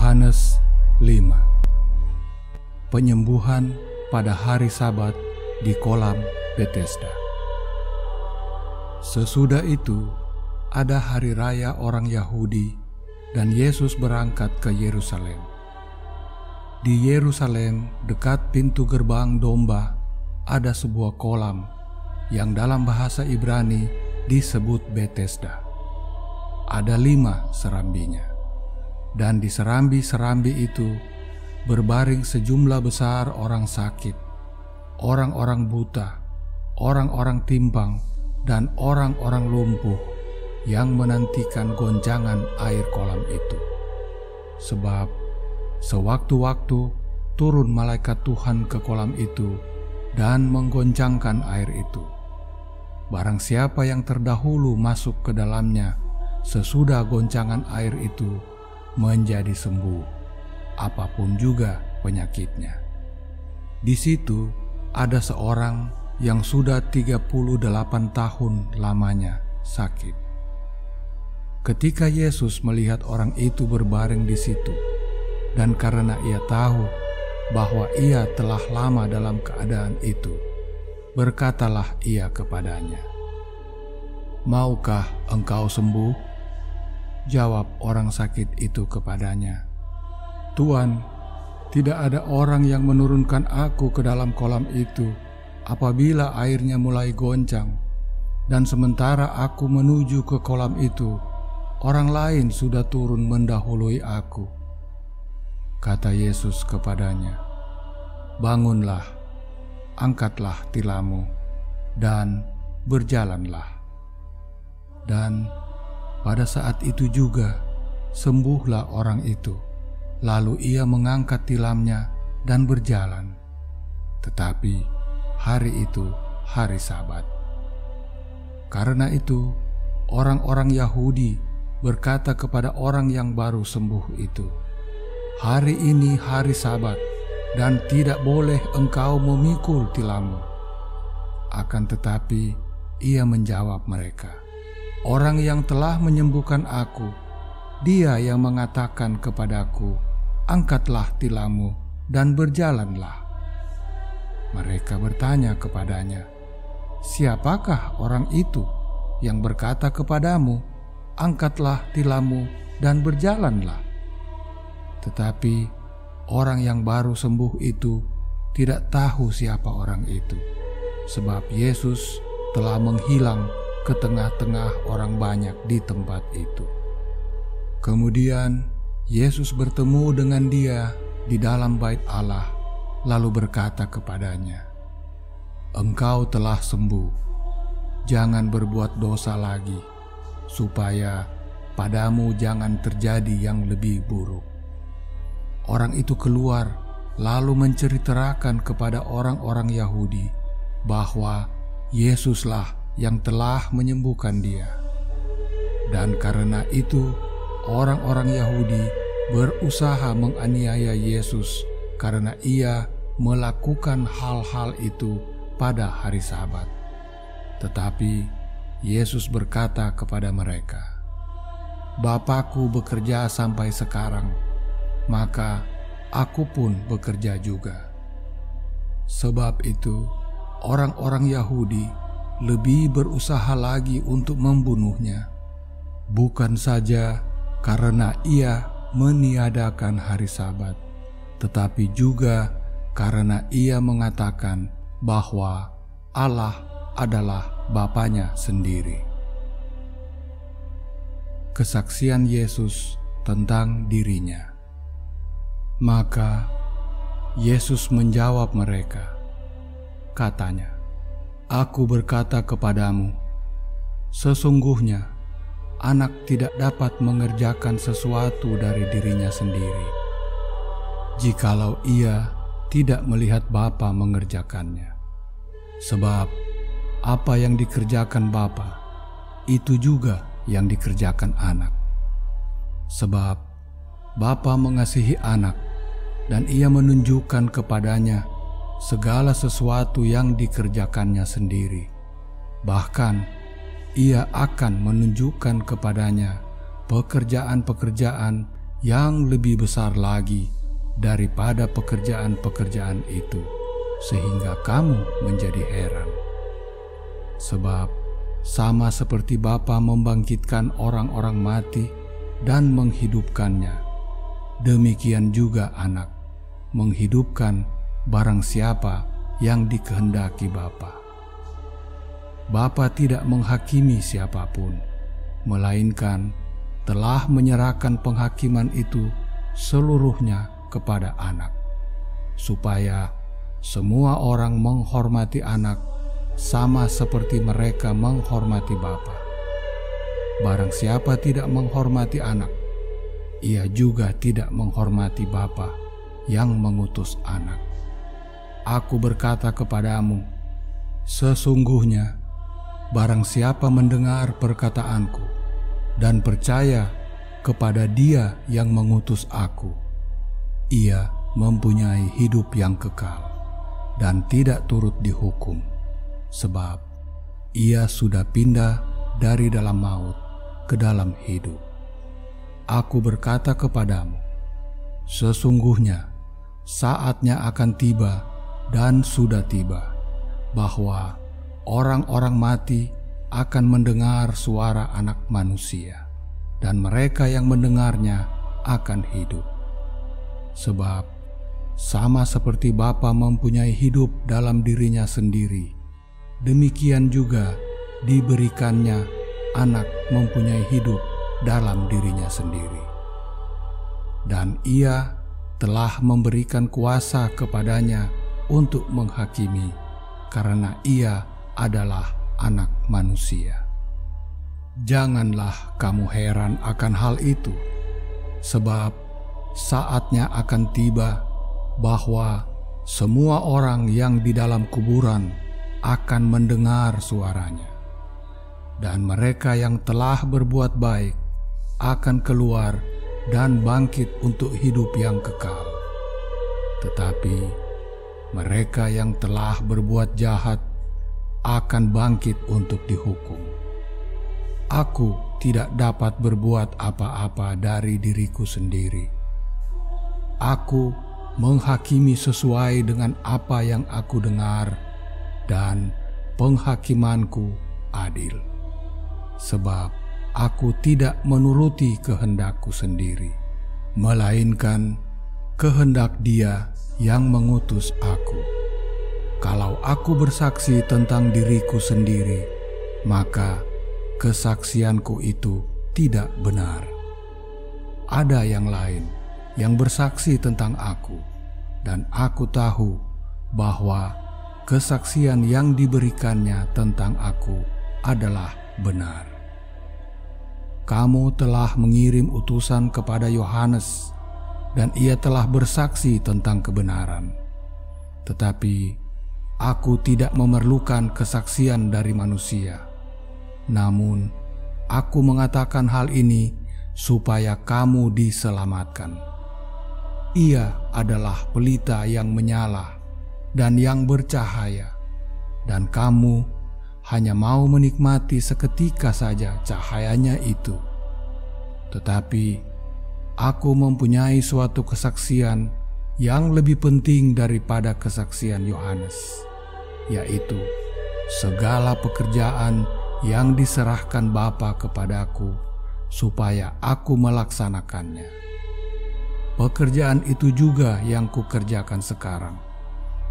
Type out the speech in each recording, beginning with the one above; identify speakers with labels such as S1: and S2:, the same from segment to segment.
S1: Yohanes 5. Penyembuhan pada hari Sabat di kolam Betesda. Sesudah itu, ada hari raya orang Yahudi dan Yesus berangkat ke Yerusalem. Di Yerusalem, dekat pintu gerbang domba, ada sebuah kolam yang dalam bahasa Ibrani disebut Betesda. Ada 5 serambinya, dan di serambi-serambi itu berbaring sejumlah besar orang sakit, orang-orang buta, orang-orang timpang, dan orang-orang lumpuh yang menantikan goncangan air kolam itu. Sebab sewaktu-waktu turun malaikat Tuhan ke kolam itu dan menggoncangkan air itu. Barang siapa yang terdahulu masuk ke dalamnya sesudah goncangan air itu menjadi sembuh, apapun juga penyakitnya. Di situ ada seorang yang sudah 38 tahun lamanya sakit. Ketika Yesus melihat orang itu berbaring di situ, dan karena ia tahu bahwa ia telah lama dalam keadaan itu, berkatalah ia kepadanya, "Maukah engkau sembuh?" Jawab orang sakit itu kepadanya, "Tuan, tidak ada orang yang menurunkan aku ke dalam kolam itu apabila airnya mulai goncang, dan sementara aku menuju ke kolam itu, orang lain sudah turun mendahului aku." Kata Yesus kepadanya, "Bangunlah, angkatlah tilammu, dan berjalanlah." Dan pada saat itu juga sembuhlah orang itu. Lalu ia mengangkat tilamnya dan berjalan. Tetapi hari itu hari Sabat. Karena itu orang-orang Yahudi berkata kepada orang yang baru sembuh itu, "Hari ini hari Sabat, dan tidak boleh engkau memikul tilammu." Akan tetapi ia menjawab mereka, "Orang yang telah menyembuhkan aku, Dia yang mengatakan kepadaku, 'Angkatlah tilammu dan berjalanlah.'" Mereka bertanya kepadanya, "Siapakah orang itu yang berkata kepadamu, 'Angkatlah tilammu dan berjalanlah'?" Tetapi orang yang baru sembuh itu tidak tahu siapa orang itu, sebab Yesus telah menghilang ke tengah-tengah orang banyak di tempat itu. Kemudian Yesus bertemu dengan dia di dalam bait Allah, lalu berkata kepadanya, "Engkau telah sembuh, jangan berbuat dosa lagi, supaya padamu jangan terjadi yang lebih buruk." Orang itu keluar lalu menceritakan kepada orang-orang Yahudi bahwa Yesuslah yang telah menyembuhkan dia. Dan karena itu orang-orang Yahudi berusaha menganiaya Yesus karena ia melakukan hal-hal itu pada hari Sabat. Tetapi Yesus berkata kepada mereka, "Bapa-Ku bekerja sampai sekarang, maka aku pun bekerja juga." Sebab itu orang-orang Yahudi lebih berusaha lagi untuk membunuhnya, bukan saja karena ia meniadakan hari Sabat, tetapi juga karena ia mengatakan bahwa Allah adalah Bapanya sendiri. Kesaksian Yesus tentang dirinya. Maka Yesus menjawab mereka, katanya, "Aku berkata kepadamu, sesungguhnya anak tidak dapat mengerjakan sesuatu dari dirinya sendiri, jikalau ia tidak melihat Bapa mengerjakannya. Sebab apa yang dikerjakan Bapa, itu juga yang dikerjakan anak. Sebab Bapa mengasihi anak, dan ia menunjukkan kepadanya segala sesuatu yang dikerjakannya sendiri. Bahkan ia akan menunjukkan kepadanya pekerjaan-pekerjaan yang lebih besar lagi daripada pekerjaan-pekerjaan itu, sehingga kamu menjadi heran. Sebab sama seperti Bapa membangkitkan orang-orang mati dan menghidupkannya, demikian juga Anak menghidupkan barang siapa yang dikehendaki Bapa. Bapa tidak menghakimi siapapun, melainkan telah menyerahkan penghakiman itu seluruhnya kepada Anak, supaya semua orang menghormati Anak sama seperti mereka menghormati Bapa. Barang siapa tidak menghormati Anak, ia juga tidak menghormati Bapa yang mengutus Anak. Aku berkata kepadamu, sesungguhnya barang siapa mendengar perkataanku dan percaya kepada Dia yang mengutus aku, ia mempunyai hidup yang kekal dan tidak turut dihukum, sebab ia sudah pindah dari dalam maut ke dalam hidup. Aku berkata kepadamu, sesungguhnya saatnya akan tiba dan sudah tiba, bahwa orang-orang mati akan mendengar suara Anak Manusia, dan mereka yang mendengarnya akan hidup. Sebab sama seperti Bapa mempunyai hidup dalam dirinya sendiri, demikian juga diberikannya Anak mempunyai hidup dalam dirinya sendiri. Dan Ia telah memberikan kuasa kepadanya untuk menghakimi, karena Ia adalah Anak Manusia. Janganlah kamu heran akan hal itu, sebab saatnya akan tiba bahwa semua orang yang di dalam kuburan akan mendengar suaranya, dan mereka yang telah berbuat baik akan keluar dan bangkit untuk hidup yang kekal. Tetapi mereka yang telah berbuat jahat akan bangkit untuk dihukum. Aku tidak dapat berbuat apa-apa dari diriku sendiri. Aku menghakimi sesuai dengan apa yang aku dengar, dan penghakimanku adil. Sebab aku tidak menuruti kehendakku sendiri, melainkan kehendak Dia yang mengutus aku. Kalau aku bersaksi tentang diriku sendiri, maka kesaksianku itu tidak benar. Ada yang lain yang bersaksi tentang aku, dan aku tahu bahwa kesaksian yang diberikannya tentang aku adalah benar. Kamu telah mengirim utusan kepada Yohanes, dan ia telah bersaksi tentang kebenaran. Tetapi aku tidak memerlukan kesaksian dari manusia. Namun aku mengatakan hal ini supaya kamu diselamatkan. Ia adalah pelita yang menyala dan yang bercahaya, dan kamu hanya mau menikmati seketika saja cahayanya itu. Tetapi aku mempunyai suatu kesaksian yang lebih penting daripada kesaksian Yohanes, yaitu segala pekerjaan yang diserahkan Bapa kepadaku supaya aku melaksanakannya. Pekerjaan itu juga yang kukerjakan sekarang,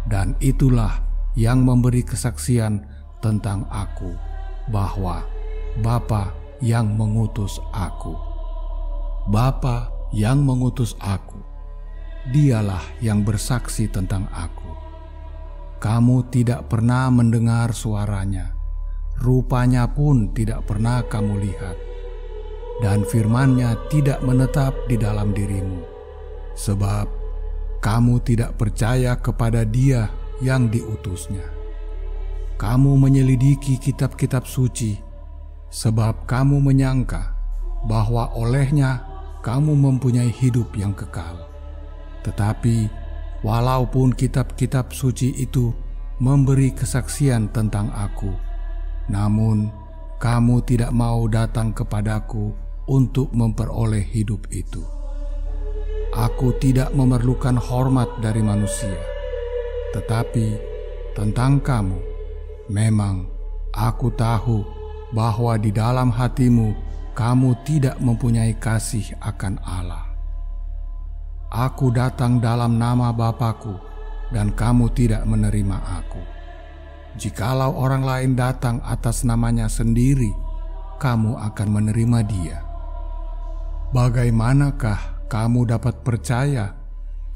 S1: dan itulah yang memberi kesaksian tentang aku, bahwa Bapa yang mengutus aku. Bapa yang mengutus aku, Dialah yang bersaksi tentang aku. Kamu tidak pernah mendengar suaranya, rupanya pun tidak pernah kamu lihat, dan firman-Nya tidak menetap di dalam dirimu, sebab kamu tidak percaya kepada Dia yang diutusnya. Kamu menyelidiki kitab-kitab suci, sebab kamu menyangka bahwa olehnya kamu mempunyai hidup yang kekal. Tetapi walaupun kitab-kitab suci itu memberi kesaksian tentang aku, namun kamu tidak mau datang kepadaku untuk memperoleh hidup itu. Aku tidak memerlukan hormat dari manusia, tetapi tentang kamu, memang aku tahu bahwa di dalam hatimu kamu tidak mempunyai kasih akan Allah. Aku datang dalam nama Bapa-Ku, dan kamu tidak menerima aku. Jikalau orang lain datang atas namanya sendiri, kamu akan menerima dia. Bagaimanakah kamu dapat percaya,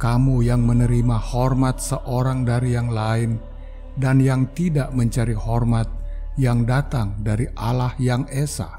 S1: kamu yang menerima hormat seorang dari yang lain dan yang tidak mencari hormat yang datang dari Allah yang Esa?